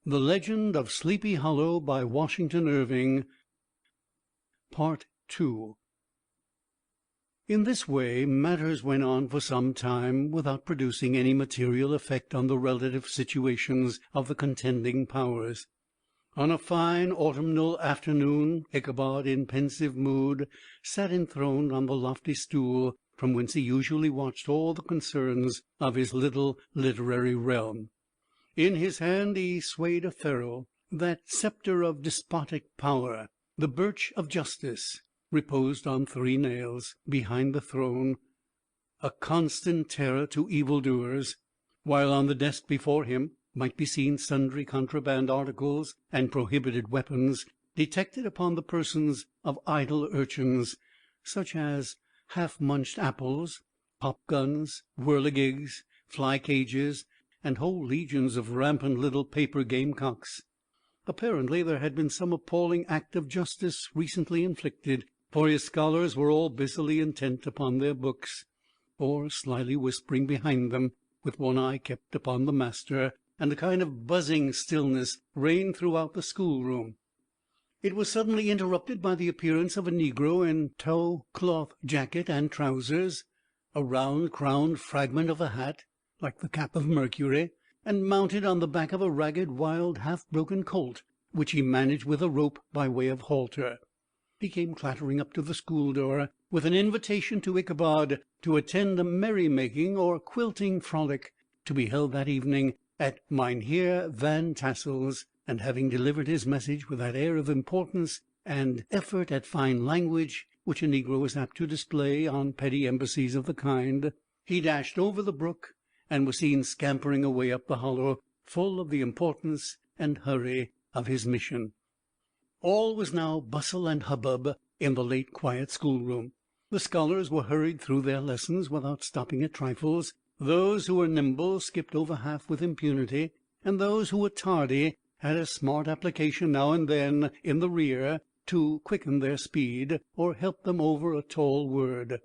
The Legend of Sleepy Hollow by Washington Irving, Part II. In this way matters went on for some time, without producing any material effect on the relative situations of the contending powers. On a fine autumnal afternoon, Ichabod, in pensive mood, sat enthroned on the lofty stool from whence he usually watched all the concerns of his little literary realm. In his hand he swayed a ferule. That sceptre of despotic power, the birch of justice, reposed on 3 nails behind the throne, a constant terror to evildoers, while on the desk before him might be seen sundry contraband articles and prohibited weapons, detected upon the persons of idle urchins, such as half-munched apples, pop-guns, whirligigs, fly-cages, and whole legions of rampant little paper gamecocks. Apparently there had been some appalling act of justice recently inflicted, for his scholars were all busily intent upon their books, or slyly whispering behind them, with one eye kept upon the master, and a kind of buzzing stillness reigned throughout the schoolroom. It was suddenly interrupted by the appearance of a negro in tow cloth jacket and trousers, a round crowned fragment of a hat, like the cap of Mercury, and mounted on the back of a ragged, wild, half-broken colt, which he managed with a rope by way of halter. He came clattering up to the school door, with an invitation to Ichabod to attend a merry-making or quilting frolic to be held that evening at Mynheer Van Tassel's, and having delivered his message with that air of importance and effort at fine language which a negro is apt to display on petty embassies of the kind, he dashed over the brook, and was seen scampering away up the hollow, full of the importance and hurry of his mission. All was now bustle and hubbub in the late quiet schoolroom. The scholars were hurried through their lessons without stopping at trifles. Those who were nimble skipped over half with impunity, and those who were tardy had a smart application now and then in the rear to quicken their speed, or help them over a tall word.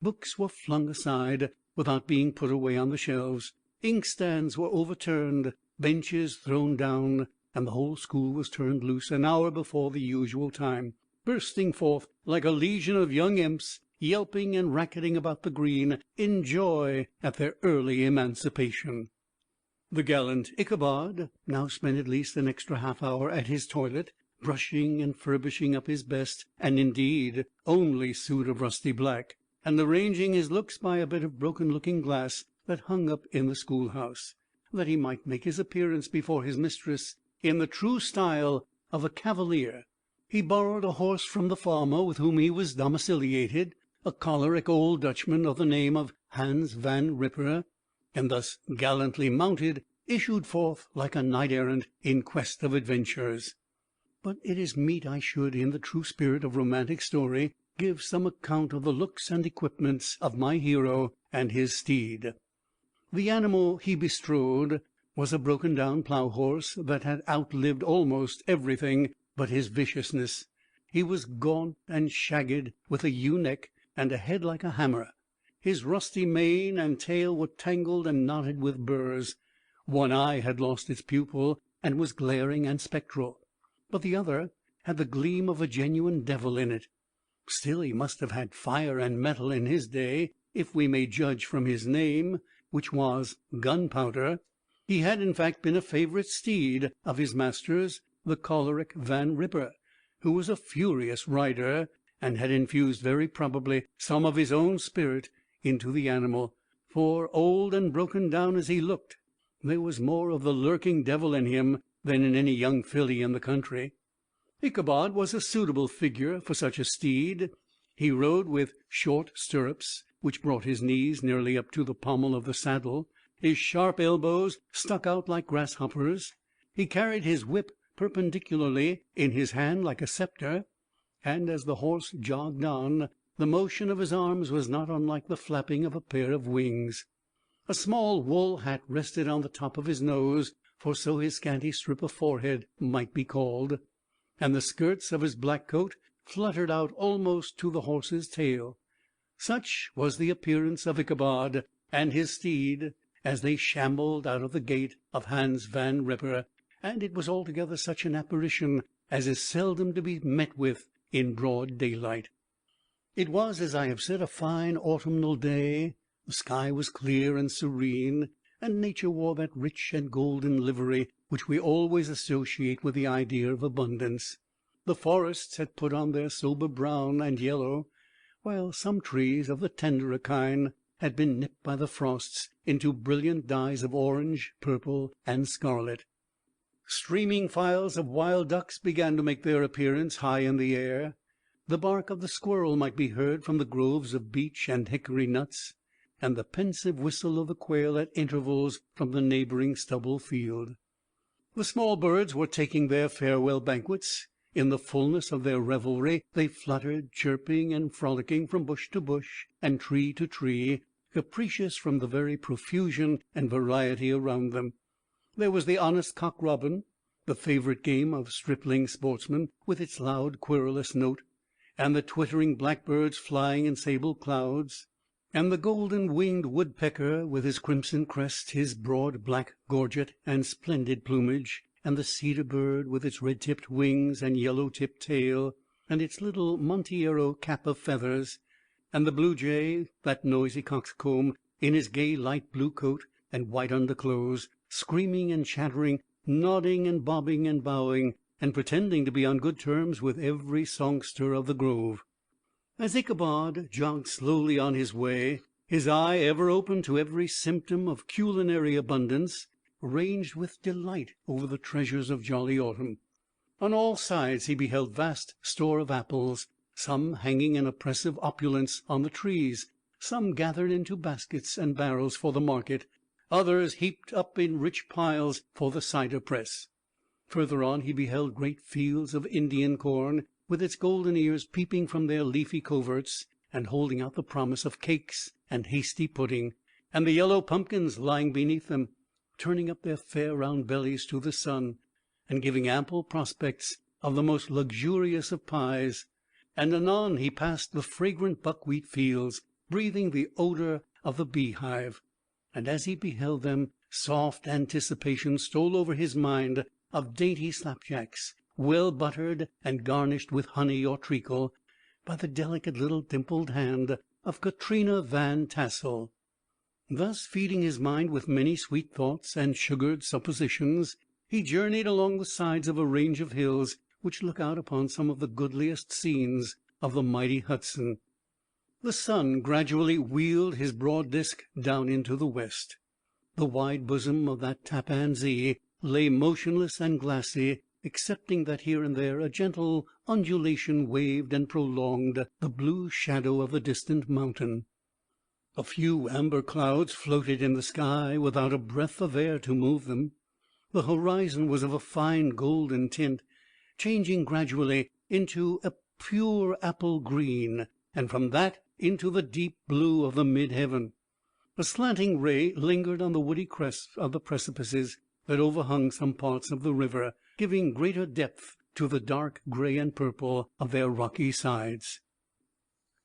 Books were flung aside without being put away on the shelves, inkstands were overturned, benches thrown down, and the whole school was turned loose an hour before the usual time, bursting forth like a legion of young imps, yelping and racketing about the green in joy at their early emancipation. The gallant Ichabod now spent at least an extra half-hour at his toilet, brushing and furbishing up his best, and indeed only suit of rusty black, and arranging his looks by a bit of broken looking-glass that hung up in the schoolhouse, that he might make his appearance before his mistress in the true style of a cavalier. He borrowed a horse from the farmer with whom he was domiciliated, a choleric old Dutchman of the name of Hans Van Ripper, and thus gallantly mounted, issued forth like a knight-errant in quest of adventures. But it is meet I should, in the true spirit of romantic story, give some account of the looks and equipments of my hero and his steed. The animal he bestrode was a broken-down plough-horse that had outlived almost everything but his viciousness. He was gaunt and shagged, with a ewe-neck and a head like a hammer. His rusty mane and tail were tangled and knotted with burrs. One eye had lost its pupil, and was glaring and spectral, but the other had the gleam of a genuine devil in it. Still, he must have had fire and metal in his day, if we may judge from his name, which was Gunpowder. He had, in fact, been a favourite steed of his master's, the choleric Van Ripper, who was a furious rider, and had infused very probably some of his own spirit into the animal, for, old and broken down as he looked, there was more of the lurking devil in him than in any young filly in the country. Ichabod was a suitable figure for such a steed. He rode with short stirrups, which brought his knees nearly up to the pommel of the saddle. His sharp elbows stuck out like grasshoppers. He carried his whip perpendicularly in his hand like a sceptre, and as the horse jogged on, the motion of his arms was not unlike the flapping of a pair of wings. A small wool hat rested on the top of his nose, for so his scanty strip of forehead might be called, and the skirts of his black coat fluttered out almost to the horse's tail. Such was the appearance of Ichabod and his steed as they shambled out of the gate of Hans Van Ripper, and it was altogether such an apparition as is seldom to be met with in broad daylight. It was, as I have said, a fine autumnal day. The sky was clear and serene, and nature wore that rich and golden livery which we always associate with the idea of abundance. The forests had put on their sober brown and yellow, while some trees of the tenderer kind had been nipped by the frosts into brilliant dyes of orange, purple, and scarlet. Streaming files of wild ducks began to make their appearance high in the air. The bark of the squirrel might be heard from the groves of beech and hickory nuts, and the pensive whistle of the quail at intervals from the neighboring stubble field. The small birds were taking their farewell banquets. In the fullness of their revelry they fluttered, chirping and frolicking from bush to bush and tree to tree, capricious from the very profusion and variety around them. There was the honest cock-robin, the favorite game of stripling sportsmen, with its loud querulous note, and the twittering blackbirds flying in sable clouds, and the golden-winged woodpecker with his crimson crest, his broad black gorget and splendid plumage, and the cedar-bird with its red-tipped wings and yellow-tipped tail, and its little Montiero cap of feathers, and the blue-jay, that noisy coxcomb, in his gay light-blue coat and white underclothes, screaming and chattering, nodding and bobbing and bowing, and pretending to be on good terms with every songster of the grove. As Ichabod jogged slowly on his way, his eye, ever open to every symptom of culinary abundance, ranged with delight over the treasures of jolly autumn. On all sides he beheld vast store of apples, some hanging in oppressive opulence on the trees, some gathered into baskets and barrels for the market, others heaped up in rich piles for the cider press. Further on he beheld great fields of Indian corn, with its golden ears peeping from their leafy coverts, and holding out the promise of cakes and hasty pudding, and the yellow pumpkins lying beneath them, turning up their fair round bellies to the sun, and giving ample prospects of the most luxurious of pies. And anon he passed the fragrant buckwheat fields, breathing the odor of the beehive, and as he beheld them, soft anticipation stole over his mind of dainty slapjacks, well buttered and garnished with honey or treacle by the delicate little dimpled hand of Katrina Van Tassel. Thus, feeding his mind with many sweet thoughts and sugared suppositions, he journeyed along the sides of a range of hills which look out upon some of the goodliest scenes of the mighty Hudson. The sun gradually wheeled his broad disk down into the west. The wide bosom of that Tappan Zee lay motionless and glassy, excepting that here and there a gentle undulation waved and prolonged the blue shadow of the distant mountain. A few amber clouds floated in the sky without a breath of air to move them. The horizon was of a fine golden tint, changing gradually into a pure apple green, and from that into the deep blue of the mid-heaven. A slanting ray lingered on the woody crests of the precipices that overhung some parts of the river, giving greater depth to the dark gray and purple of their rocky sides.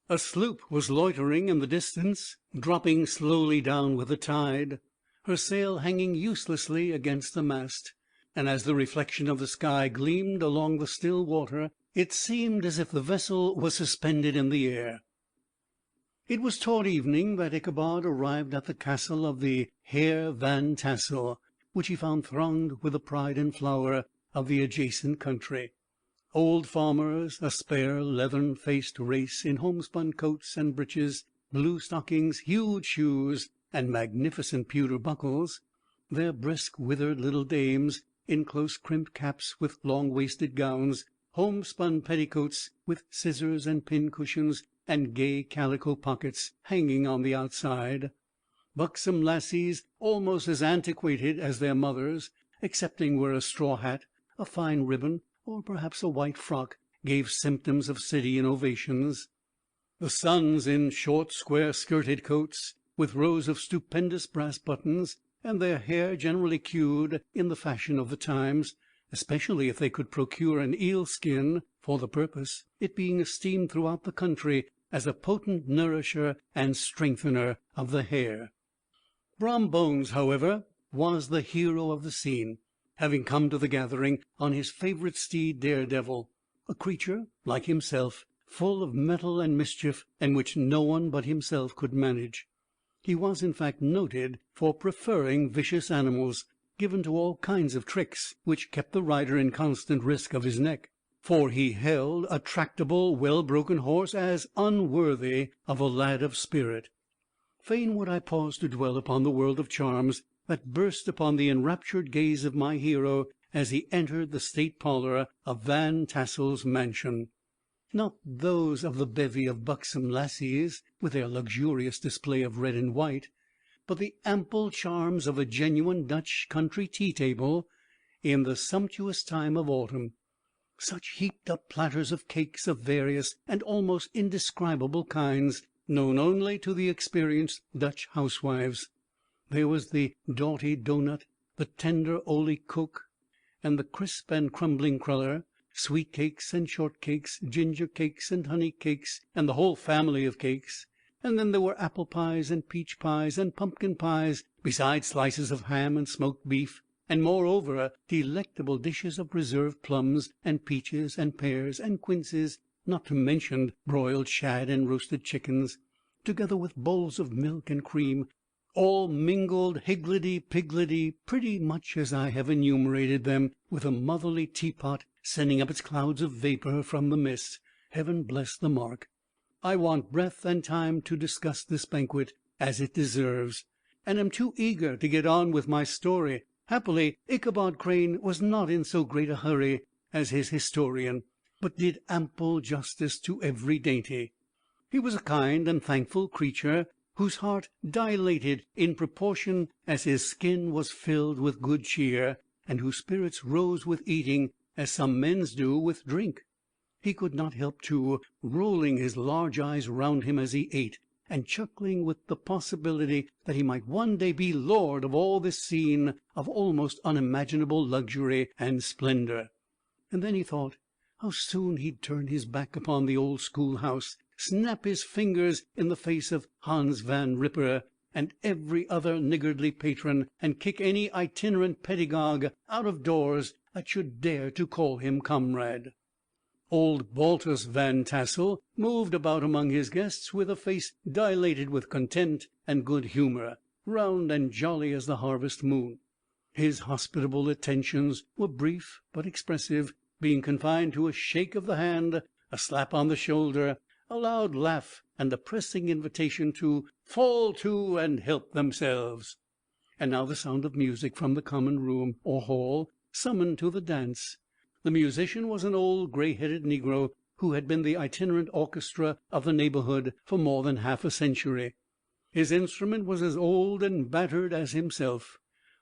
A sloop was loitering in the distance, dropping slowly down with the tide, her sail hanging uselessly against the mast, and as the reflection of the sky gleamed along the still water, it seemed as if the vessel was suspended in the air. It was toward evening that Ichabod arrived at the castle of the Heer Van Tassel, which he found thronged with the pride and flower of the adjacent country. Old farmers, a spare, leathern-faced race in homespun coats and breeches, blue stockings, huge shoes, and magnificent pewter buckles, their brisk, withered little dames in close-crimped caps with long-waisted gowns, homespun petticoats with scissors and pin-cushions and gay calico pockets hanging on the outside, buxom lassies almost as antiquated as their mothers, excepting where a straw hat, a fine ribbon, or perhaps a white frock, gave symptoms of city innovations. The sons in short, square-skirted coats, with rows of stupendous brass buttons, and their hair generally queued in the fashion of the times, especially if they could procure an eel skin for the purpose, it being esteemed throughout the country as a potent nourisher and strengthener of the hair. Brom Bones, however, was the hero of the scene. having come to the gathering on his favorite steed Daredevil, a creature like himself, full of mettle and mischief, and which no one but himself could manage. He was, in fact, noted for preferring vicious animals, given to all kinds of tricks, which kept the rider in constant risk of his neck, for he held a tractable, well-broken horse as unworthy of a lad of spirit. Fain would I pause to dwell upon the world of charms that burst upon the enraptured gaze of my hero as he entered the state parlour of Van Tassel's mansion. Not those of the bevy of buxom lassies, with their luxurious display of red and white, but the ample charms of a genuine Dutch country tea-table in the sumptuous time of autumn. Such heaped-up platters of cakes of various and almost indescribable kinds, known only to the experienced Dutch housewives. There was the doughty doughnut, the tender olie koek, and the crisp and crumbling cruller, sweet cakes and short cakes, ginger cakes and honey cakes, and the whole family of cakes. And then there were apple pies and peach pies and pumpkin pies, besides slices of ham and smoked beef, and moreover delectable dishes of preserved plums and peaches and pears and quinces, not to mention broiled shad and roasted chickens, together with bowls of milk and cream, all mingled higgledy-piggledy, pretty much as I have enumerated them, with a motherly teapot sending up its clouds of vapour from the mist. Heaven bless the mark! I want breath and time to discuss this banquet as it deserves, and am too eager to get on with my story. Happily, Ichabod Crane was not in so great a hurry as his historian, but did ample justice to every dainty. He was a kind and thankful creature, whose heart dilated in proportion as his skin was filled with good cheer, and whose spirits rose with eating as some men's do with drink. He could not help, too, rolling his large eyes round him as he ate, and chuckling with the possibility that he might one day be lord of all this scene of almost unimaginable luxury and splendour. And then he thought how soon he'd turn his back upon the old schoolhouse, snap his fingers in the face of Hans Van Ripper and every other niggardly patron, and kick any itinerant pedagogue out of doors that should dare to call him comrade. Old Baltus Van Tassel moved about among his guests with a face dilated with content and good humour, round and jolly as the harvest moon. His hospitable attentions were brief but expressive, being confined to a shake of the hand, a slap on the shoulder, a loud laugh, and a pressing invitation to fall to and help themselves. And now the sound of music from the common room, or hall, summoned to the dance. The musician was an old grey-headed negro, who had been the itinerant orchestra of the neighbourhood for more than half a century. His instrument was as old and battered as himself.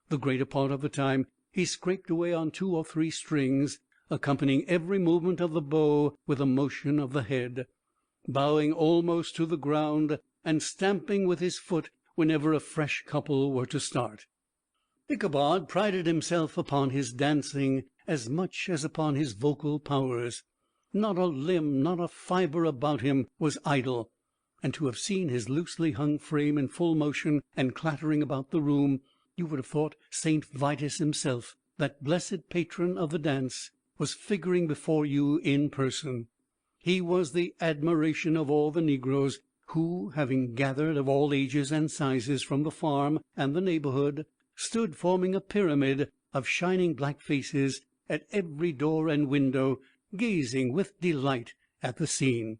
The greater part of the time he scraped away on 2 or 3 strings, accompanying every movement of the bow with a motion of the head, bowing almost to the ground, and stamping with his foot whenever a fresh couple were to start. Ichabod prided himself upon his dancing as much as upon his vocal powers. Not a limb, not a fibre about him was idle, and to have seen his loosely hung frame in full motion and clattering about the room, you would have thought Saint Vitus himself, that blessed patron of the dance, was figuring before you in person. He was the admiration of all the negroes, who, having gathered of all ages and sizes from the farm and the neighbourhood, stood forming a pyramid of shining black faces at every door and window, gazing with delight at the scene.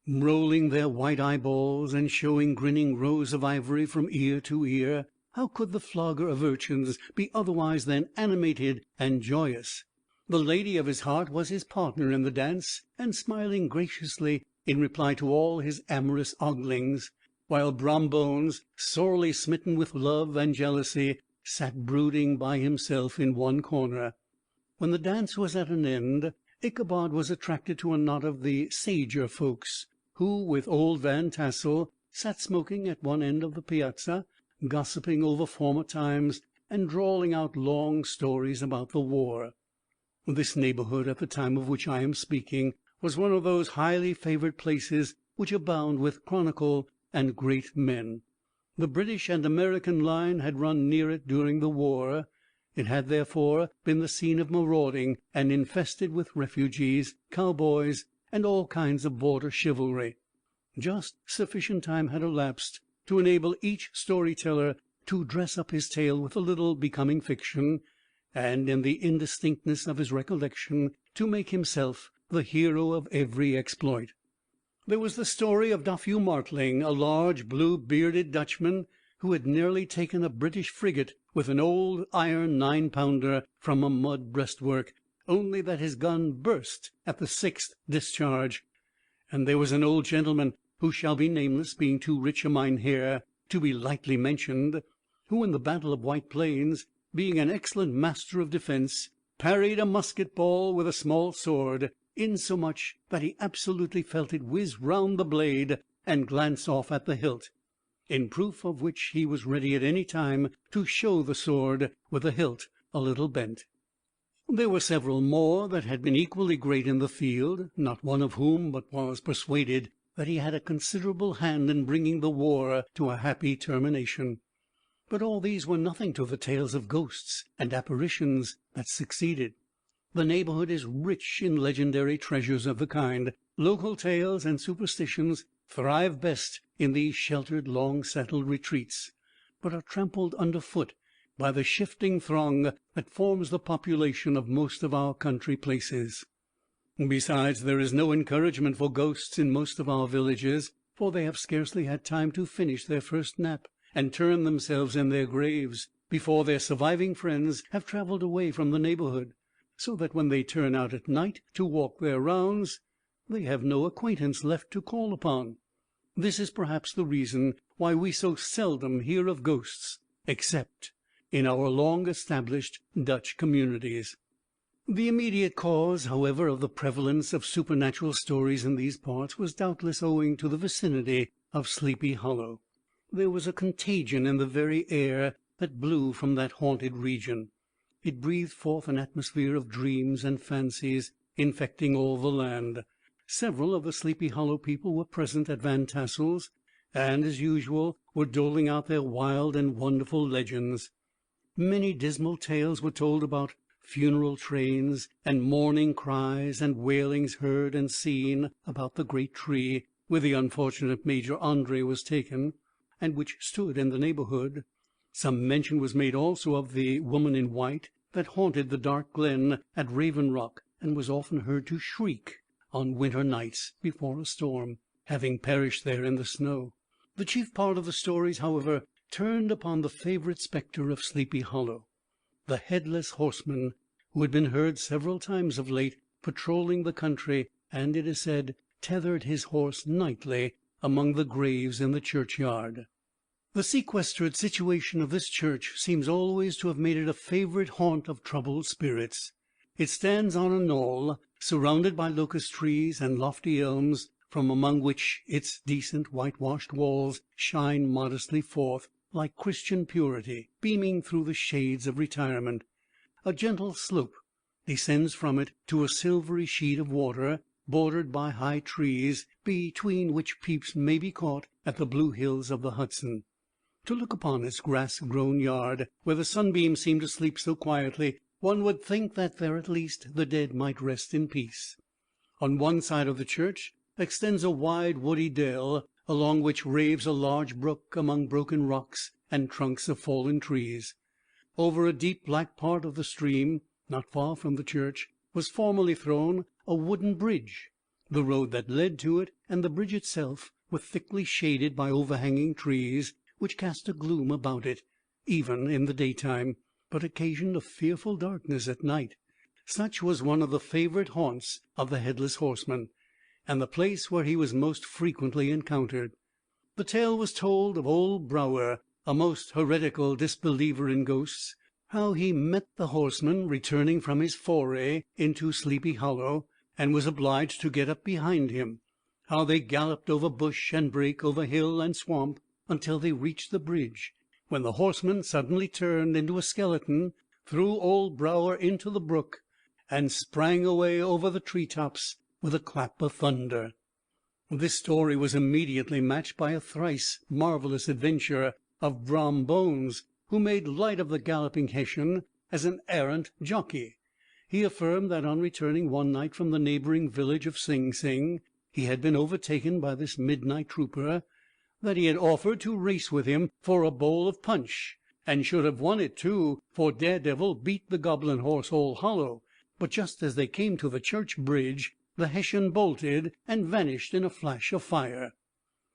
Rolling their white eyeballs, and showing grinning rows of ivory from ear to ear, how could the flogger of urchins be otherwise than animated and joyous? The lady of his heart was his partner in the dance, and smiling graciously in reply to all his amorous oglings, while Brombones, sorely smitten with love and jealousy, sat brooding by himself in one corner. When the dance was at an end, Ichabod was attracted to a knot of the sager folks, who, with old Van Tassel, sat smoking at one end of the piazza, gossiping over former times, and drawling out long stories about the war. This neighbourhood, at the time of which I am speaking, was one of those highly favoured places which abound with chronicle and great men. The British and American line had run near it during the war. It had, therefore, been the scene of marauding, and infested with refugees, cowboys, and all kinds of border chivalry. Just sufficient time had elapsed to enable each story-teller to dress up his tale with a little becoming fiction, and, in the indistinctness of his recollection, to make himself the hero of every exploit. There was the story of Daffy Martling, a large, blue-bearded Dutchman, who had nearly taken a British frigate with an old iron 9-pounder from a mud breastwork, only that his gun burst at the 6th discharge. And there was an old gentleman, who shall be nameless, being too rich a mynheer to be lightly mentioned, who in the battle of White Plains, being an excellent master of defence, parried a musket ball with a small sword, insomuch that he absolutely felt it whiz round the blade and glance off at the hilt, in proof of which he was ready at any time to show the sword with the hilt a little bent. There were several more that had been equally great in the field, not one of whom but was persuaded that he had a considerable hand in bringing the war to a happy termination. But all these were nothing to the tales of ghosts and apparitions that succeeded. The neighborhood is rich in legendary treasures of the kind. Local tales and superstitions thrive best in these sheltered, long-settled retreats, but are trampled underfoot by the shifting throng that forms the population of most of our country places. Besides, there is no encouragement for ghosts in most of our villages, for they have scarcely had time to finish their first nap and turn themselves in their graves before their surviving friends have traveled away from the neighborhood, so that when they turn out at night to walk their rounds, they have no acquaintance left to call upon. This is perhaps the reason why we so seldom hear of ghosts, except in our long-established Dutch communities. The immediate cause, however, of the prevalence of supernatural stories in these parts was doubtless owing to the vicinity of Sleepy Hollow. There was a contagion in the very air that blew from that haunted region. It breathed forth an atmosphere of dreams and fancies, infecting all the land. Several of the Sleepy Hollow people were present at Van Tassel's, and, as usual, were doling out their wild and wonderful legends. Many dismal tales were told about funeral trains, and mourning cries and wailings heard and seen about the great tree where the unfortunate Major Andre was taken, and which stood in the neighborhood. Some mention was made also of the woman in white that haunted the dark glen at Raven Rock, and was often heard to shriek on winter nights before a storm, having perished there in the snow. The chief part of the stories, however, turned upon the favorite spectre of Sleepy Hollow, the Headless Horseman, who had been heard several times of late patrolling the country, and, it is said, tethered his horse nightly among the graves in the churchyard. The sequestered situation of this church seems always to have made it a favorite haunt of troubled spirits. It stands on a knoll, surrounded by locust trees and lofty elms, from among which its decent whitewashed walls shine modestly forth, like Christian purity, beaming through the shades of retirement. A gentle slope descends from it to a silvery sheet of water, bordered by high trees, between which peeps may be caught at the blue hills of the Hudson. To look upon its grass-grown yard, where the sunbeams seem to sleep so quietly, one would think that there at least the dead might rest in peace. On one side of the church extends a wide woody dell, along which raves a large brook among broken rocks and trunks of fallen trees. Over a deep black part of the stream, not far from the church, was formerly thrown a wooden bridge. The road that led to it and the bridge itself were thickly shaded by overhanging trees, which cast a gloom about it, even in the daytime, but occasioned a fearful darkness at night. Such was one of the favorite haunts of the Headless Horseman, and the place where he was most frequently encountered. The tale was told of old Brower, a most heretical disbeliever in ghosts, how he met the horseman returning from his foray into Sleepy Hollow, and was obliged to get up behind him; how they galloped over bush and brake, over hill and swamp, until they reached the bridge, when the horseman suddenly turned into a skeleton, threw old Brower into the brook, and sprang away over the tree tops with a clap of thunder. This story was immediately matched by a thrice marvelous adventure of Brom Bones, who made light of the galloping Hessian, as an arrant jockey. He affirmed that on returning one night from the neighboring village of Sing Sing, he had been overtaken by this midnight trooper, that he had offered to race with him for a bowl of punch, and should have won it too, for Daredevil beat the goblin horse all hollow. But just as they came to the church bridge, the Hessian bolted and vanished in a flash of fire.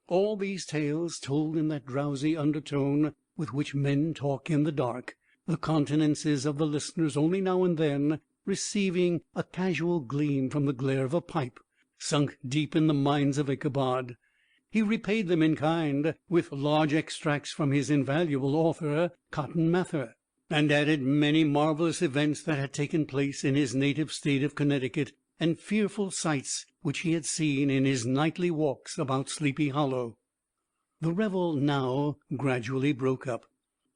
All these tales, told in that drowsy undertone with which men talk in the dark, the countenances of the listeners only now and then receiving a casual gleam from the glare of a pipe, sunk deep in the minds of Ichabod. He repaid them in kind, with large extracts from his invaluable author, Cotton Mather, and added many marvelous events that had taken place in his native state of Connecticut, and fearful sights which he had seen in his nightly walks about Sleepy Hollow. The revel now gradually broke up.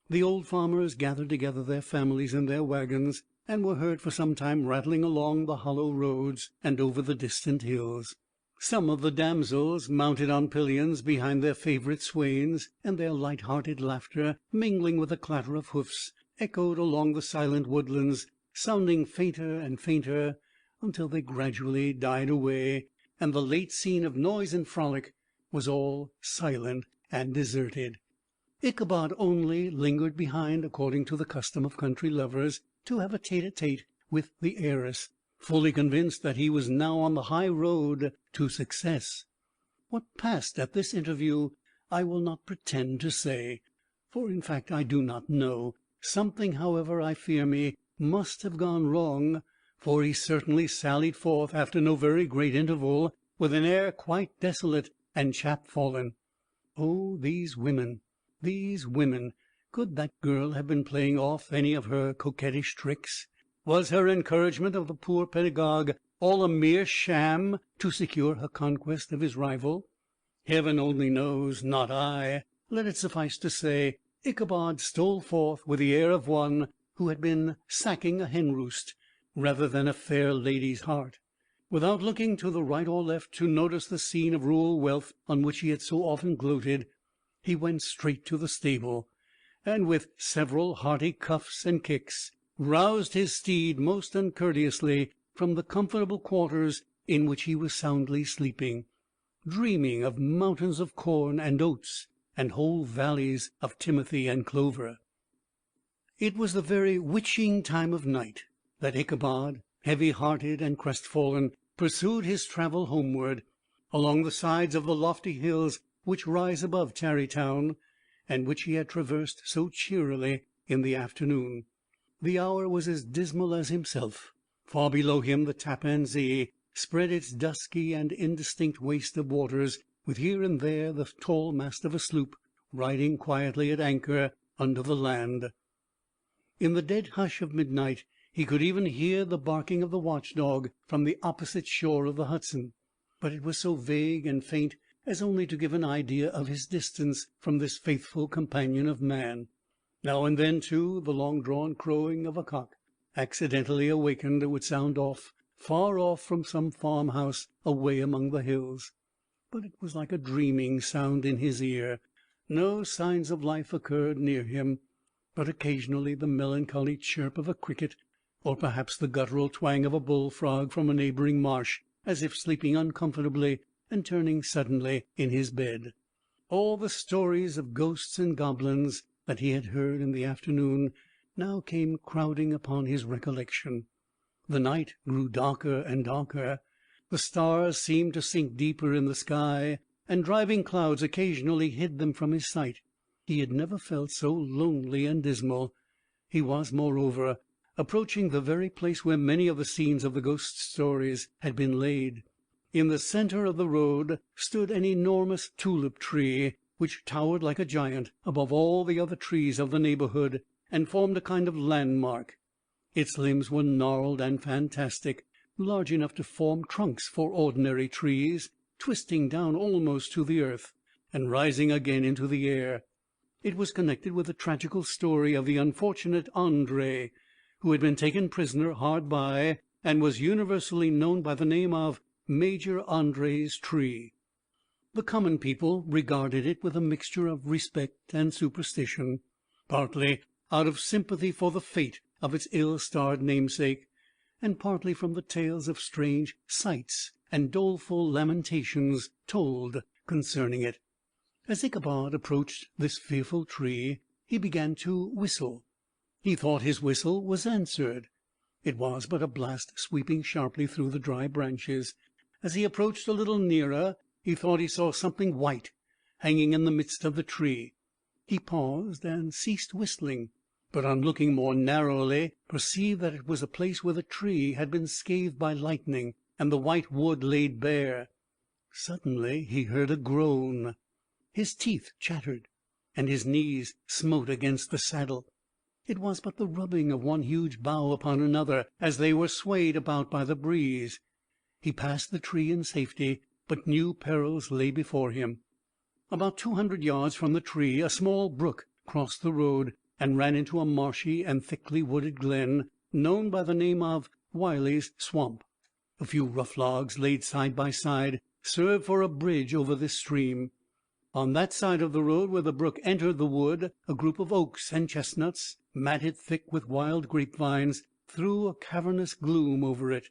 The old farmers gathered together their families in their wagons, and were heard for some time rattling along the hollow roads and over the distant hills. Some of the damsels mounted on pillions behind their favorite swains, and their light-hearted laughter, mingling with the clatter of hoofs, echoed along the silent woodlands, sounding fainter and fainter, until they gradually died away, and the late scene of noise and frolic was all silent and deserted. Ichabod only lingered behind, according to the custom of country lovers, to have a tete-a-tete with the heiress, fully convinced that he was now on the high road to success. What passed at this interview I will not pretend to say, for in fact I do not know. Something, however, I fear me, must have gone wrong, for he certainly sallied forth, after no very great interval, with an air quite desolate and chapfallen. Oh, these women, these women! Could that girl have been playing off any of her coquettish tricks? Was her encouragement of the poor pedagogue all a mere sham to secure her conquest of his rival? Heaven only knows, not I. Let it suffice to say, Ichabod stole forth with the air of one who had been sacking a hen-roost, rather than a fair lady's heart. Without looking to the right or left to notice the scene of rural wealth on which he had so often gloated, he went straight to the stable, and with several hearty cuffs and kicks, roused his steed most uncourteously from the comfortable quarters in which he was soundly sleeping, dreaming of mountains of corn and oats, and whole valleys of timothy and clover. It was the very witching time of night that Ichabod, heavy-hearted and crestfallen, pursued his travel homeward, along the sides of the lofty hills which rise above Tarrytown, and which he had traversed so cheerily in the afternoon. The hour was as dismal as himself. Far below him the Tappan Zee spread its dusky and indistinct waste of waters, with here and there the tall mast of a sloop riding quietly at anchor under the land. In the dead hush of midnight he could even hear the barking of the watch-dog from the opposite shore of the Hudson, but it was so vague and faint as only to give an idea of his distance from this faithful companion of man. Now and then, too, the long-drawn crowing of a cock, accidentally awakened, would sound far off from some farmhouse away among the hills. But it was like a dreaming sound in his ear. No signs of life occurred near him, but occasionally the melancholy chirp of a cricket, or perhaps the guttural twang of a bullfrog from a neighboring marsh, as if sleeping uncomfortably and turning suddenly in his bed. All the stories of ghosts and goblins that he had heard in the afternoon now came crowding upon his recollection. The night grew darker and darker. The stars seemed to sink deeper in the sky, and driving clouds occasionally hid them from his sight. He had never felt so lonely and dismal. He was, moreover, approaching the very place where many of the scenes of the ghost stories had been laid. In the centre of the road stood an enormous tulip tree, which towered like a giant above all the other trees of the neighbourhood, and formed a kind of landmark. Its limbs were gnarled and fantastic, large enough to form trunks for ordinary trees, twisting down almost to the earth, and rising again into the air. It was connected with the tragical story of the unfortunate André, who had been taken prisoner hard by, and was universally known by the name of Major André's tree. The common people regarded it with a mixture of respect and superstition, partly out of sympathy for the fate of its ill-starred namesake, and partly from the tales of strange sights and doleful lamentations told concerning it. As Ichabod approached this fearful tree, he began to whistle. He thought his whistle was answered. It was but a blast sweeping sharply through the dry branches. As he approached a little nearer, he thought he saw something white hanging in the midst of the tree. He paused and ceased whistling, but on looking more narrowly, perceived that it was a place where the tree had been scathed by lightning, and the white wood laid bare. Suddenly he heard a groan. His teeth chattered, and his knees smote against the saddle. It was but the rubbing of one huge bough upon another, as they were swayed about by the breeze. He passed the tree in safety, but new perils lay before him. About 200 yards from the tree a small brook crossed the road, and ran into a marshy and thickly wooded glen, known by the name of Wiley's Swamp. A few rough logs, laid side by side, served for a bridge over this stream. On that side of the road where the brook entered the wood, a group of oaks and chestnuts, matted thick with wild grapevines, threw a cavernous gloom over it.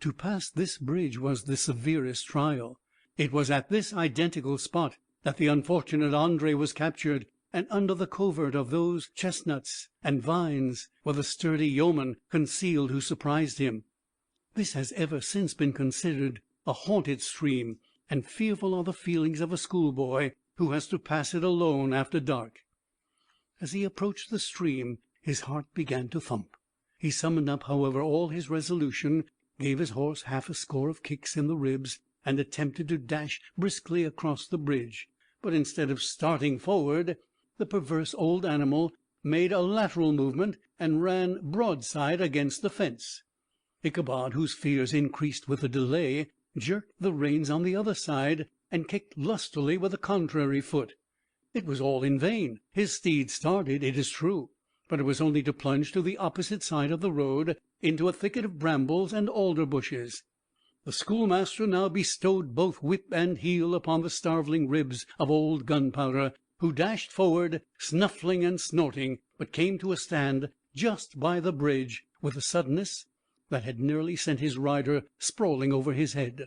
To pass this bridge was the severest trial. It was at this identical spot that the unfortunate André was captured, and under the covert of those chestnuts and vines were the sturdy yeomen concealed who surprised him. This has ever since been considered a haunted stream, and fearful are the feelings of a schoolboy who has to pass it alone after dark. As he approached the stream, his heart began to thump. He summoned up, however, all his resolution, gave his horse half a score of kicks in the ribs, and attempted to dash briskly across the bridge. But instead of starting forward, the perverse old animal made a lateral movement and ran broadside against the fence. Ichabod, whose fears increased with the delay, jerked the reins on the other side, and kicked lustily with the contrary foot. It was all in vain. His steed started, it is true, but it was only to plunge to the opposite side of the road, into a thicket of brambles and alder bushes. The schoolmaster now bestowed both whip and heel upon the starveling ribs of old Gunpowder, who dashed forward, snuffling and snorting, but came to a stand just by the bridge, with a suddenness that had nearly sent his rider sprawling over his head.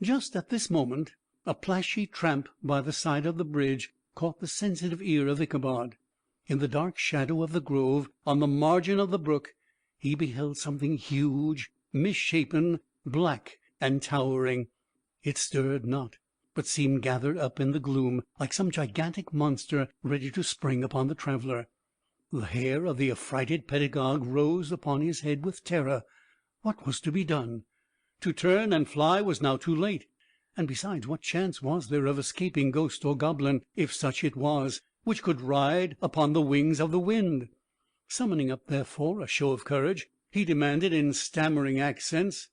Just at this moment a plashy tramp by the side of the bridge caught the sensitive ear of Ichabod. In the dark shadow of the grove, on the margin of the brook, he beheld something huge, misshapen, black, and towering. It stirred not, but seemed gathered up in the gloom, like some gigantic monster ready to spring upon the traveller. The hair of the affrighted pedagogue rose upon his head with terror. What was to be done? To turn and fly was now too late, and besides, what chance was there of escaping ghost or goblin, if such it was, which could ride upon the wings of the wind? Summoning up, therefore, a show of courage, he demanded in stammering accents,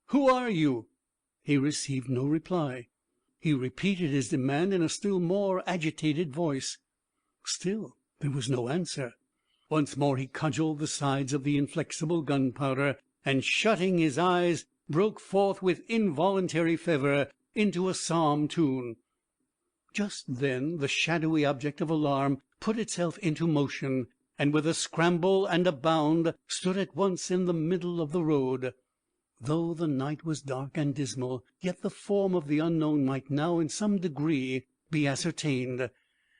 "Who are you?" He received no reply. He repeated his demand in a still more agitated voice. Still there was no answer. Once more he cudgelled the sides of the inflexible Gunpowder, and, shutting his eyes, broke forth with involuntary fervour into a psalm tune. Just then the shadowy object of alarm put itself into motion, and with a scramble and a bound stood at once in the middle of the road. Though the night was dark and dismal, yet the form of the unknown might now in some degree be ascertained.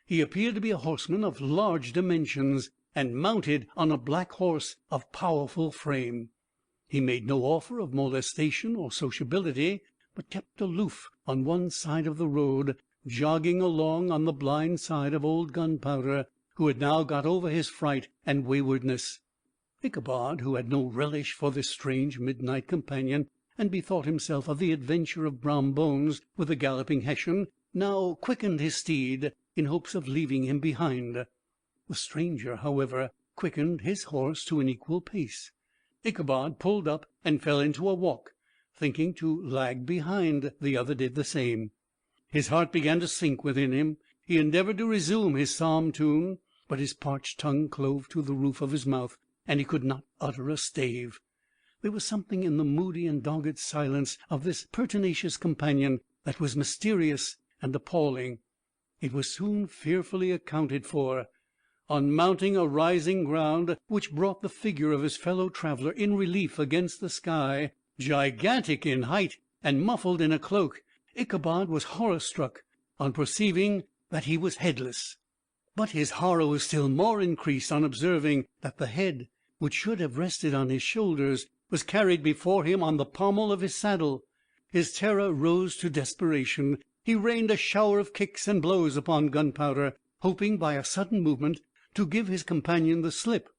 He appeared to be a horseman of large dimensions, and mounted on a black horse of powerful frame. He made no offer of molestation or sociability, but kept aloof on one side of the road, jogging along on the blind side of old Gunpowder, who had now got over his fright and waywardness. Ichabod, who had no relish for this strange midnight companion, and bethought himself of the adventure of Brom Bones with the galloping Hessian, now quickened his steed in hopes of leaving him behind. The stranger, however, quickened his horse to an equal pace. Ichabod pulled up and fell into a walk, thinking to lag behind. The other did the same. His heart began to sink within him. He endeavoured to resume his psalm tune, but his parched tongue clove to the roof of his mouth, and he could not utter a stave. There was something in the moody and dogged silence of this pertinacious companion that was mysterious and appalling. It was soon fearfully accounted for. On mounting a rising ground which brought the figure of his fellow traveler in relief against the sky, gigantic in height and muffled in a cloak, Ichabod was horror-struck on perceiving that he was headless. But his horror was still more increased on observing that the head, which should have rested on his shoulders, was carried before him on the pommel of his saddle. His terror rose to desperation. He rained a shower of kicks and blows upon Gunpowder, hoping by a sudden movement to give his companion the slip.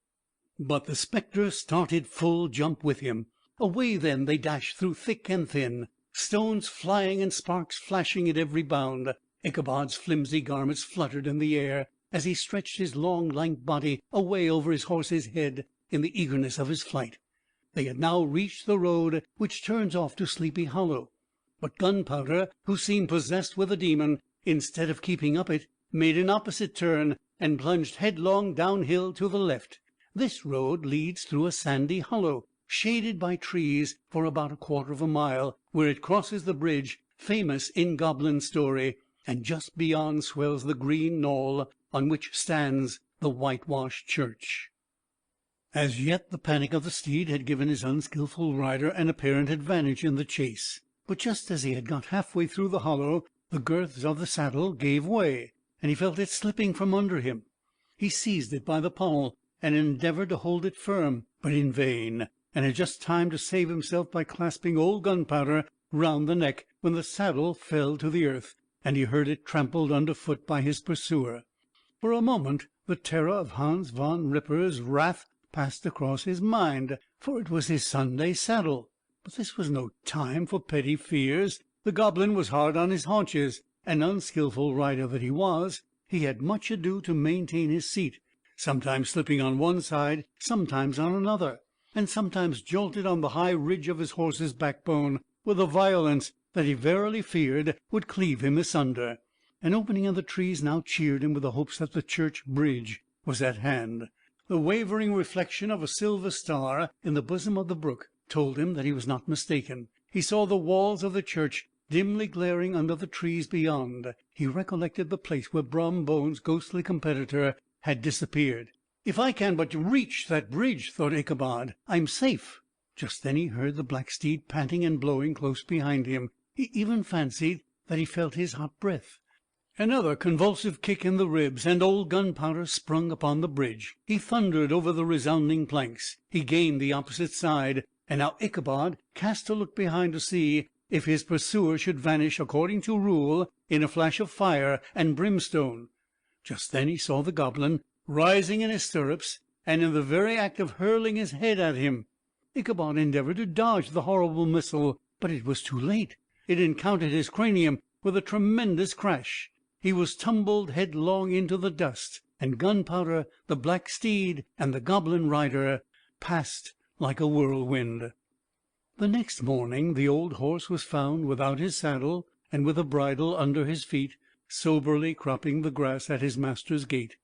But the spectre started full jump with him. Away then they dashed through thick and thin, stones flying and sparks flashing at every bound. Ichabod's flimsy garments fluttered in the air as he stretched his long, lank body away over his horse's head in the eagerness of his flight. They had now reached the road which turns off to Sleepy Hollow. But Gunpowder, who seemed possessed with a demon, instead of keeping up it, made an opposite turn and plunged headlong downhill to the left. This road leads through a sandy hollow, shaded by trees, for about a quarter of a mile, where it crosses the bridge famous in goblin story, and just beyond swells the green knoll on which stands the whitewashed church. As yet the panic of the steed had given his unskilful rider an apparent advantage in the chase, but just as he had got halfway through the hollow, the girths of the saddle gave way, and he felt it slipping from under him. He seized it by the pommel and endeavored to hold it firm, but in vain, and had just time to save himself by clasping old Gunpowder round the neck, when the saddle fell to the earth, and he heard it trampled under foot by his pursuer. For a moment the terror of Hans Van Ripper's wrath passed across his mind, for it was his Sunday saddle. But this was no time for petty fears. The goblin was hard on his haunches, and unskilful rider that he was, he had much ado to maintain his seat, sometimes slipping on one side, sometimes on another, and sometimes jolted on the high ridge of his horse's backbone with a violence that he verily feared would cleave him asunder. An opening in the trees now cheered him with the hopes that the church bridge was at hand. The wavering reflection of a silver star in the bosom of the brook told him that he was not mistaken. He saw the walls of the church dimly glaring under the trees beyond. He recollected the place where Brom Bones's ghostly competitor had disappeared. "If I can but reach that bridge," thought Ichabod, "I'm safe." Just then he heard the black steed panting and blowing close behind him. He even fancied that he felt his hot breath. Another convulsive kick in the ribs, and old Gunpowder sprung upon the bridge. He thundered over the resounding planks. He gained the opposite side, and now Ichabod cast a look behind to see if his pursuer should vanish according to rule in a flash of fire and brimstone. Just then he saw the goblin rising in his stirrups, and in the very act of hurling his head at him. Ichabod endeavored to dodge the horrible missile, but it was too late. It encountered his cranium with a tremendous crash. He was tumbled headlong into the dust, and Gunpowder, the black steed, and the goblin rider passed like a whirlwind. The next morning the old horse was found without his saddle and with a bridle under his feet, soberly cropping the grass at his master's gate.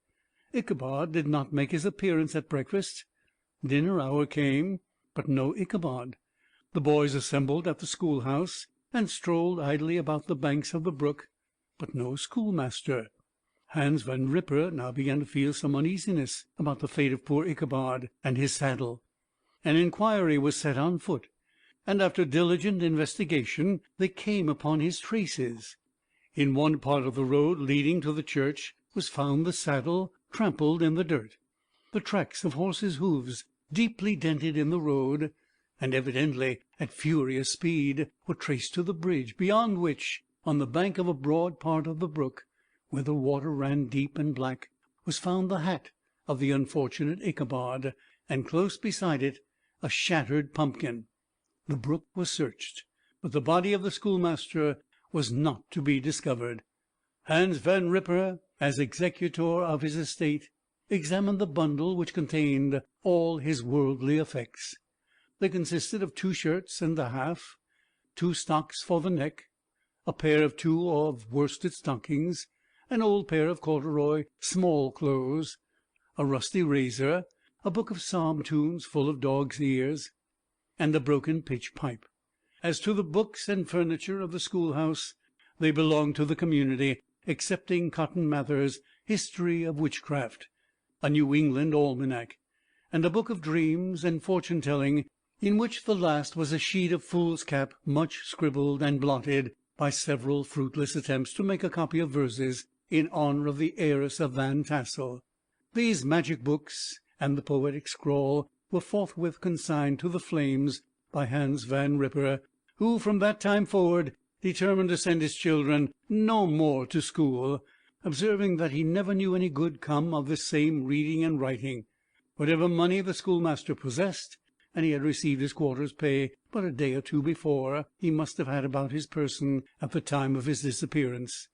Ichabod did not make his appearance at breakfast. Dinner hour came, but no Ichabod. The boys assembled at the schoolhouse and strolled idly about the banks of the brook, but no schoolmaster. Hans Van Ripper now began to feel some uneasiness about the fate of poor Ichabod and his saddle. An inquiry was set on foot, and after diligent investigation they came upon his traces. In one part of the road leading to the church was found the saddle trampled in the dirt, the tracks of horses' hoofs deeply dented in the road, and evidently at furious speed, were traced to the bridge, beyond which, on the bank of a broad part of the brook, where the water ran deep and black, was found the hat of the unfortunate Ichabod, and close beside it a shattered pumpkin. The brook was searched, but the body of the schoolmaster was not to be discovered. Hans Van Ripper, as executor of his estate, examined the bundle which contained all his worldly effects. They consisted of 2 shirts and a half, 2 stocks for the neck, a pair of 2 of worsted stockings, an old pair of corduroy small clothes, a rusty razor, a book of psalm tunes full of dog's ears, and a broken pitch pipe. As to the books and furniture of the schoolhouse, they belonged to the community, excepting Cotton Mather's History of Witchcraft. a New England almanac, and a book of dreams and fortune-telling, in which the last was a sheet of foolscap much scribbled and blotted by several fruitless attempts to make a copy of verses in honor of the heiress of Van Tassel. These magic books and the poetic scrawl were forthwith consigned to the flames by Hans Van Ripper, who from that time forward determined to send his children no more to school, observing that he never knew any good come of this same reading and writing. Whatever money the schoolmaster possessed, and he had received his quarter's pay but a day or two before, he must have had about his person at the time of his disappearance.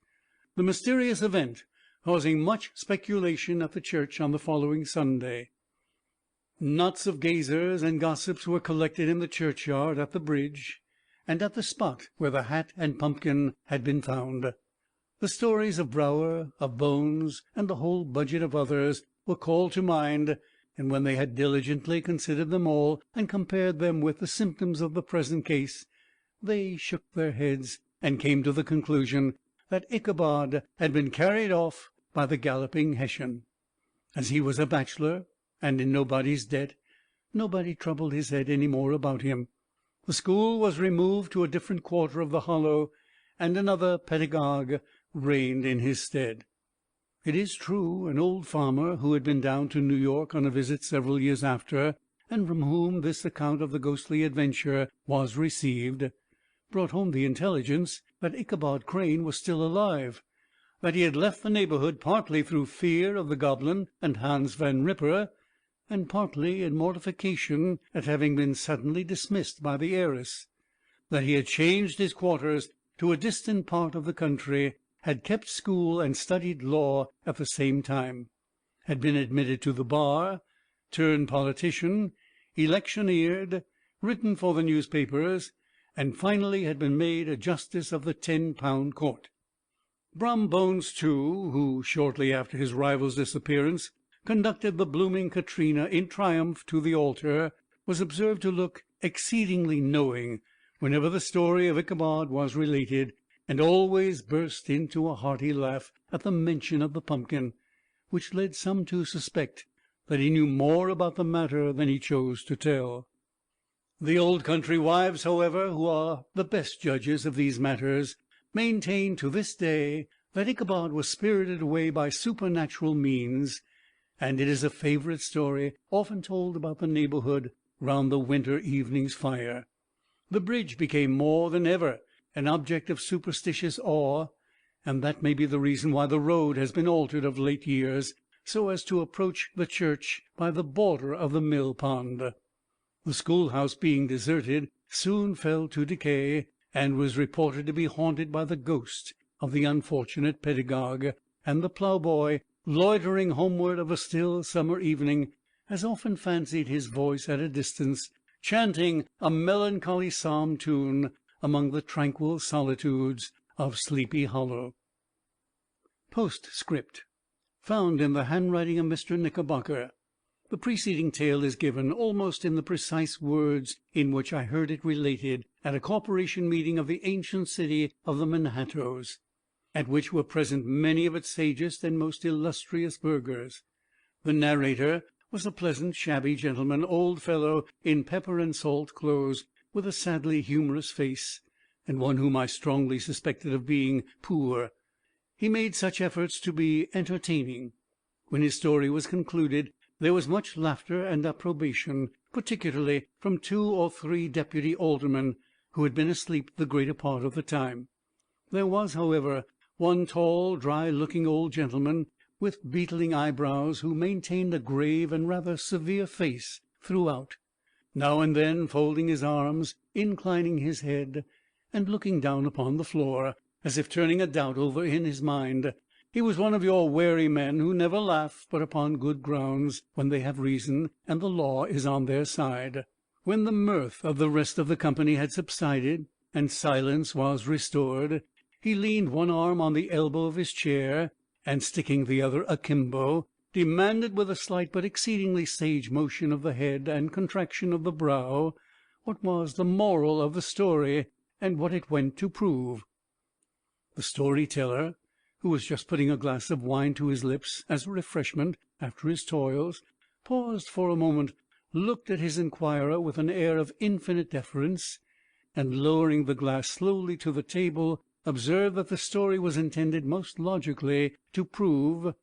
The mysterious event causing much speculation at the church on the following Sunday. Knots of gazers and gossips were collected in the churchyard, at the bridge, and at the spot where the hat and pumpkin had been found. The stories of Brower, of Bones, and a whole budget of others were called to mind, and when they had diligently considered them all, and compared them with the symptoms of the present case, they shook their heads, and came to the conclusion that Ichabod had been carried off by the galloping Hessian. As he was a bachelor, and in nobody's debt, nobody troubled his head any more about him. The school was removed to a different quarter of the hollow, and another pedagogue reigned in his stead. It is true, an old farmer, who had been down to New York on a visit several years after, and from whom this account of the ghostly adventure was received, brought home the intelligence that Ichabod Crane was still alive, that he had left the neighborhood partly through fear of the goblin and Hans Van Ripper, and partly in mortification at having been suddenly dismissed by the heiress, that he had changed his quarters to a distant part of the country, had kept school and studied law at the same time, had been admitted to the bar, turned politician, electioneered, written for the newspapers, and finally had been made a justice of the 10-pound court. Brom Bones, too, who shortly after his rival's disappearance conducted the blooming Katrina in triumph to the altar, was observed to look exceedingly knowing whenever the story of Ichabod was related, and always burst into a hearty laugh at the mention of the pumpkin, which led some to suspect that he knew more about the matter than he chose to tell. The old country wives, however, who are the best judges of these matters, maintain to this day that Ichabod was spirited away by supernatural means, and it is a favourite story often told about the neighbourhood round the winter evening's fire. The bridge became more than ever an object of superstitious awe, and that may be the reason why the road has been altered of late years, so as to approach the church by the border of the mill pond. The schoolhouse, being deserted, soon fell to decay, and was reported to be haunted by the ghost of the unfortunate pedagogue, and the ploughboy, loitering homeward of a still summer evening, has often fancied his voice at a distance, chanting a melancholy psalm tune among the tranquil solitudes of Sleepy Hollow. Postscript. Found in the handwriting of Mr. Knickerbocker. The preceding tale is given almost in the precise words in which I heard it related at a corporation meeting of the ancient city of the Manhattoes, at which were present many of its sagest and most illustrious burghers. The narrator was a pleasant, shabby gentleman, old fellow in pepper and salt clothes, with a sadly humorous face, and one whom I strongly suspected of being poor. He made such efforts to be entertaining. When his story was concluded, there was much laughter and approbation, particularly from 2 or 3 deputy aldermen, who had been asleep the greater part of the time. There was, however, one tall, dry-looking old gentleman, with beetling eyebrows, who maintained a grave and rather severe face throughout, now and then folding his arms, inclining his head, and looking down upon the floor, as if turning a doubt over in his mind. He was one of your wary men who never laugh but upon good grounds, when they have reason and the law is on their side. When the mirth of the rest of the company had subsided, and silence was restored, he leaned one arm on the elbow of his chair, and sticking the other akimbo, demanded with a slight but exceedingly sage motion of the head and contraction of the brow, what was the moral of the story, and what it went to prove. The story-teller, who was just putting a glass of wine to his lips as a refreshment, after his toils, paused for a moment, looked at his inquirer with an air of infinite deference, and, lowering the glass slowly to the table, observed that the story was intended most logically to prove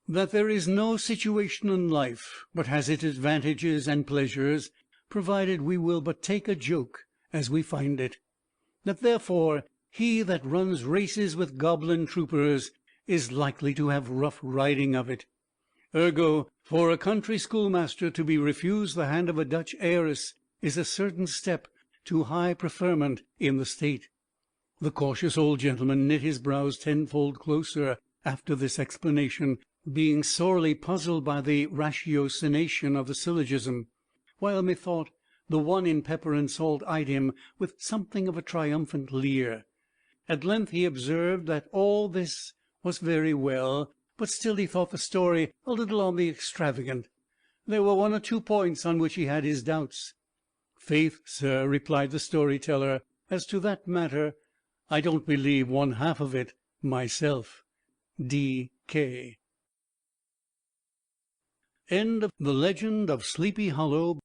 that there is no situation in life but has its advantages and pleasures, provided we will but take a joke as we find it; that therefore he that runs races with goblin troopers is likely to have rough riding of it. Ergo, for a country schoolmaster to be refused the hand of a Dutch heiress is a certain step to high preferment in the state. The cautious old gentleman knit his brows tenfold closer after this explanation, being sorely puzzled by the ratiocination of the syllogism, while methought the one in pepper and salt eyed him with something of a triumphant leer. At length he observed that all this was very well, but still he thought the story a little on the extravagant. There were one or two points on which he had his doubts. "Faith, sir," replied the story-teller, "as to that matter, I don't believe one half of it myself." D.K. End of The Legend of Sleepy Hollow,